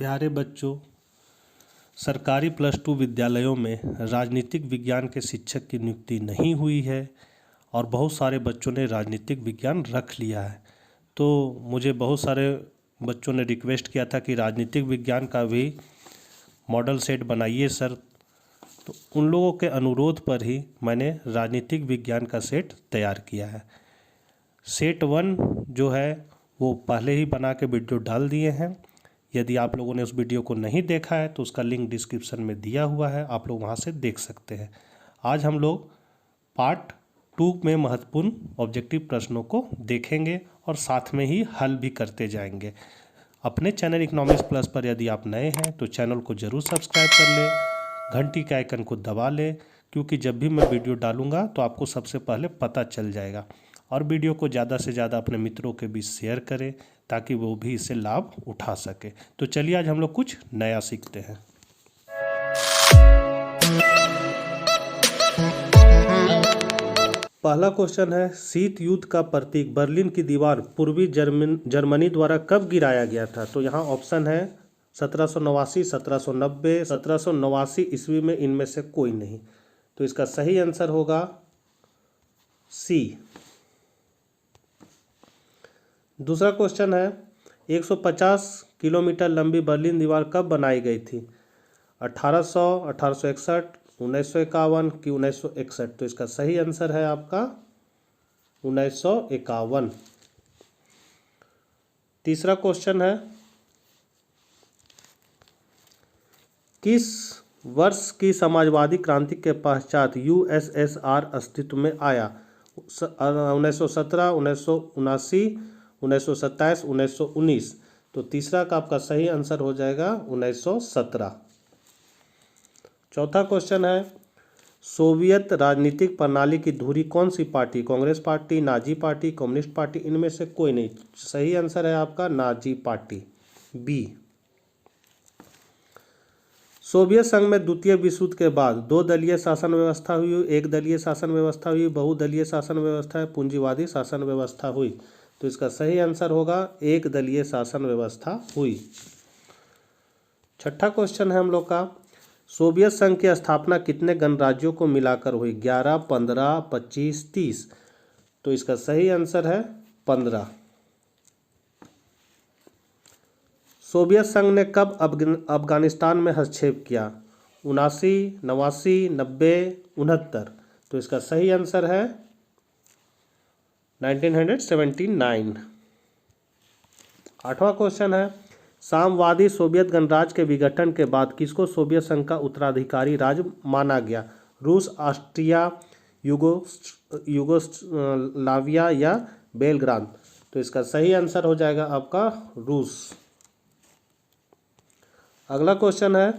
प्यारे बच्चों, सरकारी +2 विद्यालयों में राजनीतिक विज्ञान के शिक्षक की नियुक्ति नहीं हुई है और बहुत सारे बच्चों ने राजनीतिक विज्ञान रख लिया है। तो मुझे बहुत सारे बच्चों ने रिक्वेस्ट किया था कि राजनीतिक विज्ञान का भी मॉडल सेट बनाइए सर। तो उन लोगों के अनुरोध पर ही मैंने राजनीतिक विज्ञान का सेट तैयार किया है। सेट 1 जो है वो पहले ही बना के वीडियो डाल दिए हैं। यदि आप लोगों ने उस वीडियो को नहीं देखा है तो उसका लिंक डिस्क्रिप्शन में दिया हुआ है, आप लोग वहाँ से देख सकते हैं। आज हम लोग पार्ट 2 में महत्वपूर्ण ऑब्जेक्टिव प्रश्नों को देखेंगे और साथ में ही हल भी करते जाएंगे। अपने चैनल इकोनॉमिक्स प्लस पर यदि आप नए हैं तो चैनल को ज़रूर सब्सक्राइब कर लें, घंटी के आइकन को दबा लें, क्योंकि जब भी मैं वीडियो डालूंगा तो आपको सबसे पहले पता चल जाएगा। और वीडियो को ज़्यादा से ज़्यादा अपने मित्रों के बीच शेयर करें ताकि वो भी इससे लाभ उठा सके। तो चलिए आज हम लोग कुछ नया सीखते हैं। पहला क्वेश्चन है, शीत युद्ध का प्रतीक बर्लिन की दीवार पूर्वी जर्मनी द्वारा कब गिराया गया था? तो यहाँ ऑप्शन है 1789, 1790, 1789 ईस्वी में, इनमें से कोई नहीं। तो इसका सही आंसर होगा सी। दूसरा क्वेश्चन है, 150 किलोमीटर लंबी बर्लिन दीवार कब बनाई गई थी? 1800, 1861, 1951 कि 1961? तो इसका सही आंसर है आपका 1951। तीसरा क्वेश्चन है, किस वर्ष की समाजवादी क्रांति के पश्चात यूएसएसआर अस्तित्व में आया? 1917, 1979, 1927, 1919? तो तीसरा का आपका सही आंसर हो जाएगा 1917। चौथा क्वेश्चन है, सोवियत राजनीतिक प्रणाली की धुरी कौन सी party? Congress party, Nazi party, communist party? इनमें से कोई नहीं। सही आंसर है आपका नाजी पार्टी, बी। सोवियत संघ में द्वितीय विश्व युद्ध के बाद 2 दलीय शासन व्यवस्था हुई, 1 दलीय शासन व्यवस्था हुई, बहुदलीय शासन व्यवस्था, पूंजीवादी शासन व्यवस्था हुई? तो इसका सही आंसर होगा 1 दलीय शासन व्यवस्था हुई। छठा क्वेश्चन है हम लोग का, सोवियत संघ की स्थापना कितने गणराज्यों को मिलाकर हुई? 11, 15, 25, 30? तो इसका सही आंसर है 15। सोवियत संघ ने कब अफगानिस्तान में हस्तक्षेप किया? 79, 89, 90, 69? तो इसका सही आंसर है 1979। आठवां क्वेश्चन है, साम्यवादी सोवियत गणराज्य के विघटन के बाद किसको सोवियत संघ का उत्तराधिकारी राज्य माना गया? रूस, ऑस्ट्रिया, युगोस्लाविया या बेलग्राद? तो इसका सही आंसर हो जाएगा आपका रूस। अगला क्वेश्चन है,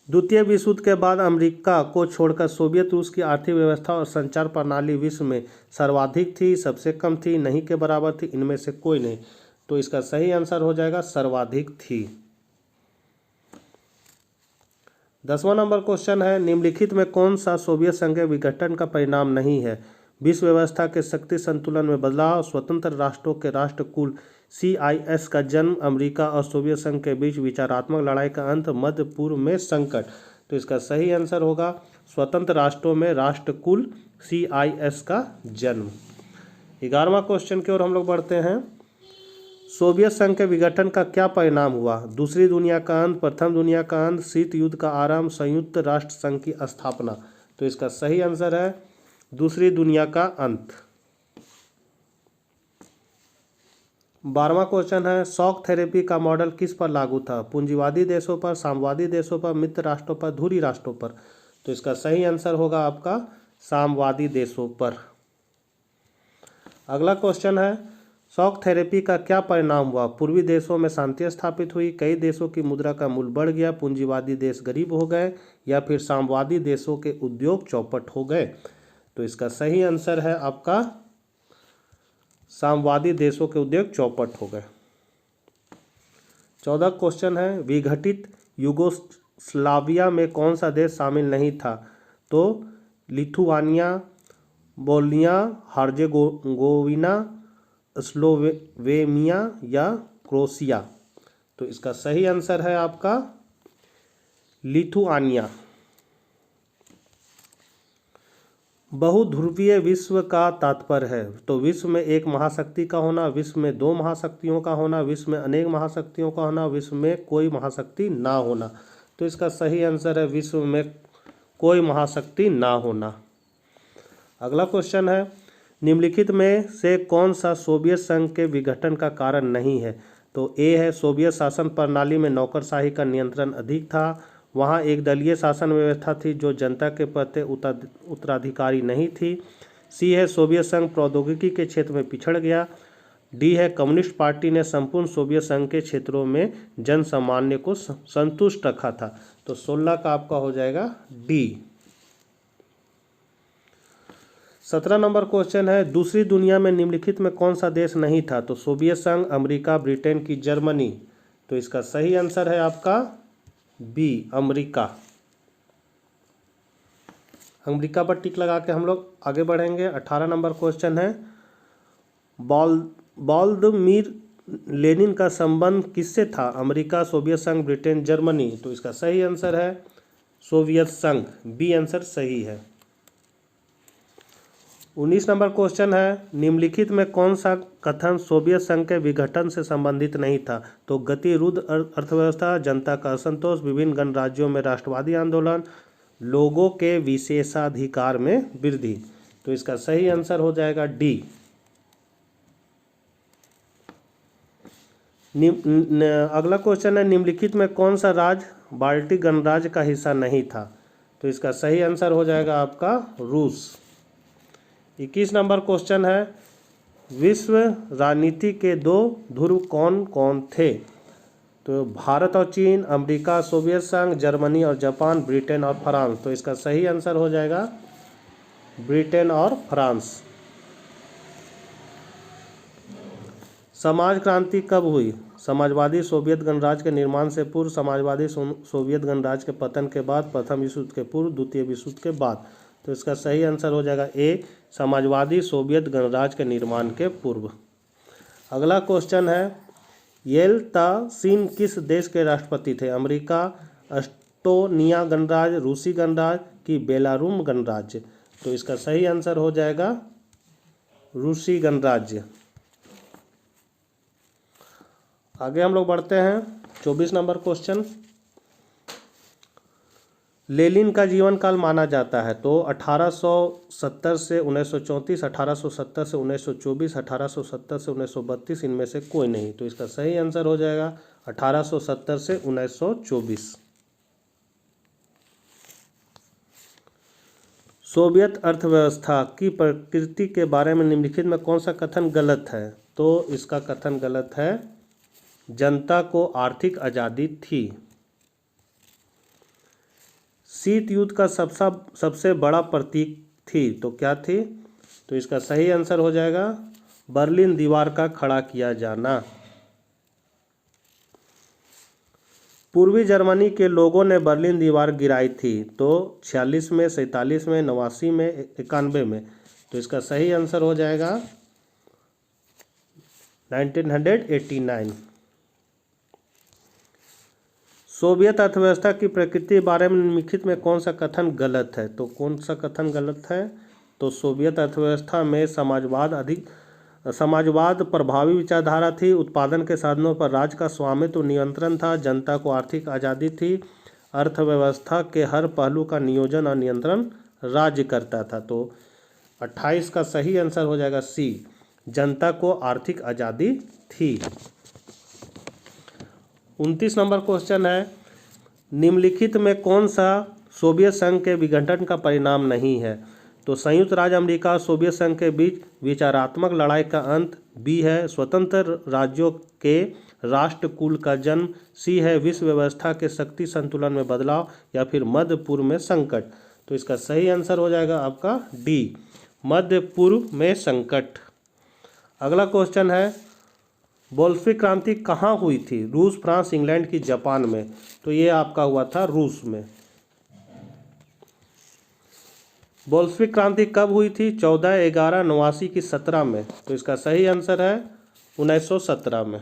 द्वितीय विश्व युद्ध के बाद अमेरिका को छोड़कर सोवियत रूस की आर्थिक व्यवस्था और संचार प्रणाली विश्व में सर्वाधिक थी, सबसे कम थी, नहीं के बराबर थी? इनमें से कोई नहीं। तो इसका सही आंसर हो जाएगा सर्वाधिक थी। 10वां नंबर क्वेश्चन है, निम्नलिखित में कौन सा सोवियत संघ के विघटन का परिणाम नहीं है? विश्व व्यवस्था के शक्ति संतुलन में बदलाव, स्वतंत्र राष्ट्रों के राष्ट्रकुल CIS का जन्म, अमेरिका और सोवियत संघ के बीच विचारात्मक लड़ाई का अंत, मध्य पूर्व में संकट? तो इसका सही आंसर होगा स्वतंत्र राष्ट्रों में राष्ट्रकुल CIS का जन्म। 11वां क्वेश्चन की ओर हम लोग बढ़ते हैं, सोवियत संघ के विघटन का क्या परिणाम हुआ? दूसरी दुनिया का अंत, प्रथम दुनिया का अंत, शीत युद्ध का आरंभ, संयुक्त राष्ट्र संघ की स्थापना? तो इसका सही आंसर है दूसरी दुनिया का अंत। 12वां क्वेश्चन है, शॉक थेरेपी का मॉडल किस पर लागू था? पूंजीवादी देशों पर, साम्यवादी देशों पर, मित्र राष्ट्रों पर, धुरी राष्ट्रों पर? तो इसका सही आंसर होगा आपका साम्यवादी देशों पर। अगला क्वेश्चन है, शॉक थेरेपी का क्या परिणाम हुआ? पूर्वी देशों में शांति स्थापित हुई, कई देशों की मुद्रा का मूल्य बढ़ गया, पूंजीवादी देश गरीब हो गए, या फिर साम्यवादी देशों के उद्योग चौपट हो गए? तो इसका सही आंसर है आपका साम्यवादी देशों के उद्योग चौपट हो गए। 14 क्वेश्चन है, विघटित युगोस्लाविया में कौन सा देश शामिल नहीं था? तो लिथुआनिया, बोस्निया हर्जेगोविना, स्लोवेनिया या क्रोएशिया? तो इसका सही आंसर है आपका लिथुआनिया। बहुध्रुवीय विश्व का तात्पर्य है, तो विश्व में एक महाशक्ति का होना, विश्व में दो महाशक्तियों का होना, विश्व में अनेक महाशक्तियों का होना, विश्व में कोई महाशक्ति ना होना। तो इसका सही आंसर है विश्व में कोई महाशक्ति ना होना। अगला क्वेश्चन है, निम्नलिखित में से कौन सा सोवियत संघ के विघटन का कारण नहीं है? तो ए है सोवियत शासन प्रणाली में नौकरशाही का नियंत्रण अधिक था, वहाँ एक दलीय शासन व्यवस्था थी जो जनता के प्रति उत्तराधिकारी नहीं थी। सी है सोवियत संघ प्रौद्योगिकी के क्षेत्र में पिछड़ गया। डी है कम्युनिस्ट पार्टी ने संपूर्ण सोवियत संघ के क्षेत्रों में जन सामान्य को संतुष्ट रखा था। तो 16 का आपका हो जाएगा डी। 17 नंबर क्वेश्चन है, दूसरी दुनिया में निम्नलिखित में कौन सा देश नहीं था? तो सोवियत संघ, अमेरिका, ब्रिटेन की जर्मनी। तो इसका सही आंसर है आपका बी, अमेरिका। अमेरिका पर टिक लगा के हम लोग आगे बढ़ेंगे। 18 नंबर क्वेश्चन है, व्लादिमीर लेनिन का संबंध किससे था? अमेरिका, सोवियत संघ, ब्रिटेन, जर्मनी। तो इसका सही आंसर है सोवियत संघ, बी आंसर सही है। 19 नंबर क्वेश्चन है, निम्नलिखित में कौन सा कथन सोवियत संघ के विघटन से संबंधित नहीं था? तो गतिरुद्ध अर्थव्यवस्था, जनता का असंतोष, विभिन्न गणराज्यों में राष्ट्रवादी आंदोलन, लोगों के विशेषाधिकार में वृद्धि। तो इसका सही आंसर हो जाएगा डी। अगला क्वेश्चन है, निम्नलिखित में कौन सा राज्य बाल्टिक गणराज्य का हिस्सा नहीं था? तो इसका सही आंसर हो जाएगा आपका रूस। 21 नंबर क्वेश्चन है, विश्व राजनीति के दो ध्रुव कौन कौन थे? तो भारत और चीन, अमेरिका, सोवियत संघ, जर्मनी और जापान, ब्रिटेन और फ्रांस। तो इसका सही आंसर हो जाएगा ब्रिटेन और फ्रांस। समाज क्रांति कब हुई? समाजवादी सोवियत गणराज्य के निर्माण से पूर्व, समाजवादी सोवियत गणराज्य के पतन के बाद, प्रथम विश्व युद्ध के पूर्व, द्वितीय विश्व युद्ध के बाद। तो इसका सही आंसर हो जाएगा ए, समाजवादी सोवियत गणराज्य के निर्माण के पूर्व। अगला क्वेश्चन है, येल्त्सिन किस देश के राष्ट्रपति थे? अमेरिका, एस्टोनिया गणराज्य, रूसी गणराज्य की बेलारूस गणराज्य। तो इसका सही आंसर हो जाएगा रूसी गणराज्य। आगे हम लोग बढ़ते हैं। 24 नंबर क्वेश्चन, लेनिन का जीवन काल माना जाता है? तो 1870 से 1934, 1870 से 1924, 1870 से 1932, इनमें से कोई नहीं। तो इसका सही आंसर हो जाएगा 1870 से 1924। सोवियत अर्थव्यवस्था की प्रकृति के बारे में निम्नलिखित में कौन सा कथन गलत है? तो इसका कथन गलत है, जनता को आर्थिक आज़ादी थी। शीत युद्ध का सबसे बड़ा प्रतीक थी, तो क्या थी? तो इसका सही आंसर हो जाएगा बर्लिन दीवार का खड़ा किया जाना। पूर्वी जर्मनी के लोगों ने बर्लिन दीवार गिराई थी, तो 46 में, 47 में, 89 में, 91 में। तो इसका सही आंसर हो जाएगा 1989। सोवियत अर्थव्यवस्था की प्रकृति के बारे में निम्नलिखित में कौन सा कथन गलत है? तो कौन सा कथन गलत है? तो सोवियत अर्थव्यवस्था में समाजवाद प्रभावी विचारधारा थी, उत्पादन के साधनों पर राज्य का स्वामित्व नियंत्रण था, जनता को आर्थिक आज़ादी थी, अर्थव्यवस्था के हर पहलू का नियोजन और नियंत्रण राज्य करता था। तो 28 का सही आंसर हो जाएगा सी, जनता को आर्थिक आज़ादी थी। 29 नंबर क्वेश्चन है, निम्नलिखित में कौन सा सोवियत संघ के विघटन का परिणाम नहीं है? तो संयुक्त राज्य अमेरिका और सोवियत संघ के बीच विचारात्मक लड़ाई का अंत, बी है स्वतंत्र राज्यों के राष्ट्रकुल का जन्म, सी है विश्व व्यवस्था के शक्ति संतुलन में बदलाव, या फिर मध्य पूर्व में संकट। तो इसका सही आंसर हो जाएगा आपका डी, मध्य पूर्व में संकट। अगला क्वेश्चन है, बोल्शेविक क्रांति कहाँ हुई थी? रूस, फ्रांस, इंग्लैंड की जापान में। तो ये आपका हुआ था रूस में। बोल्शेविक क्रांति कब हुई थी? 14/11/89 की 17 में। तो इसका सही आंसर है 1917 में।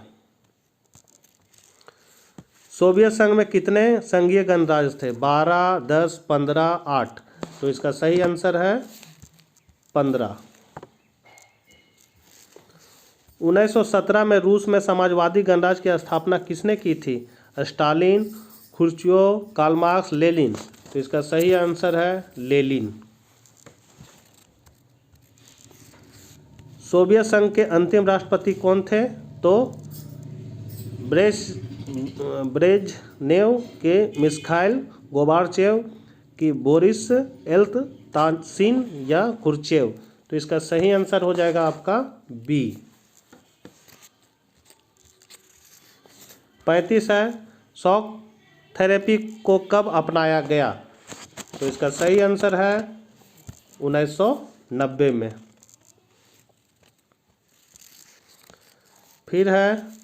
सोवियत संघ में कितने संघीय गणराज्य थे? 12, 10, 15, 8। तो इसका सही आंसर है 15। 1917 में रूस में समाजवादी गणराज्य की स्थापना किसने की थी? Stalin, Khrushchev, Karl Marx, Lenin. तो इसका सही आंसर है लेनिन। सोवियत संघ के अंतिम राष्ट्रपति कौन थे? तो ब्रेजनेव के मिखाइल गोर्बाचेव की बोरिस येल्त्सिन या खुर्शचेव। तो इसका सही आंसर हो जाएगा आपका बी। 35 है, शॉक थेरेपी को कब अपनाया गया? तो इसका सही आंसर है 1990 में। फिर है,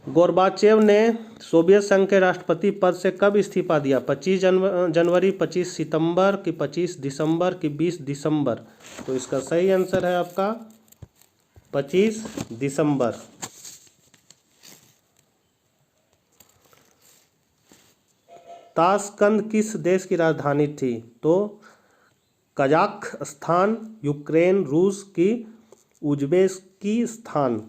गोर्बाचेव ने सोवियत संघ के राष्ट्रपति पद से कब इस्तीफा दिया? 25 जनवरी, 25 सितंबर की 25 दिसंबर की 20 दिसंबर। तो इसका सही आंसर है आपका 25 दिसंबर। ताशकंद किस देश की राजधानी थी? तो कजाख्स्तान, यूक्रेन, रूस की उज्बेकिस्तान।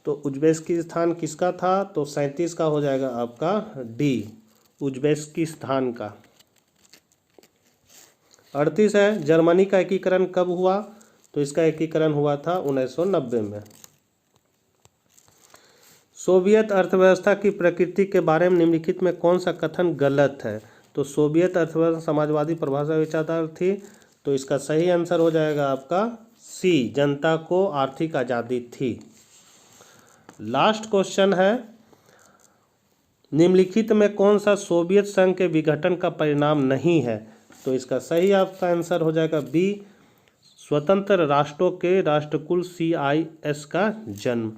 तो उज्बेकिस्तान किसका था? तो 37 का हो जाएगा आपका डी, उज्बेकिस्तान का। 38 है, जर्मनी का एकीकरण कब हुआ? तो इसका एकीकरण हुआ था 1990 में। सोवियत अर्थव्यवस्था की प्रकृति के बारे में निम्नलिखित में कौन सा कथन गलत है? तो सोवियत अर्थव्यवस्था समाजवादी परिभाषा विचारधारा थी। तो इसका सही आंसर हो जाएगा आपका सी, जनता को आर्थिक आज़ादी थी। लास्ट क्वेश्चन है, निम्नलिखित में कौन सा सोवियत संघ के विघटन का परिणाम नहीं है? तो इसका सही आपका आंसर हो जाएगा बी, स्वतंत्र राष्ट्रों के राष्ट्रकुल CIS का जन्म।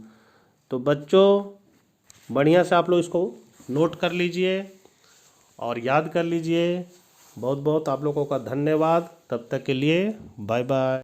तो बच्चों बढ़िया से आप लोग इसको नोट कर लीजिए और याद कर लीजिए। बहुत बहुत आप लोगों का धन्यवाद। तब तक के लिए बाय बाय।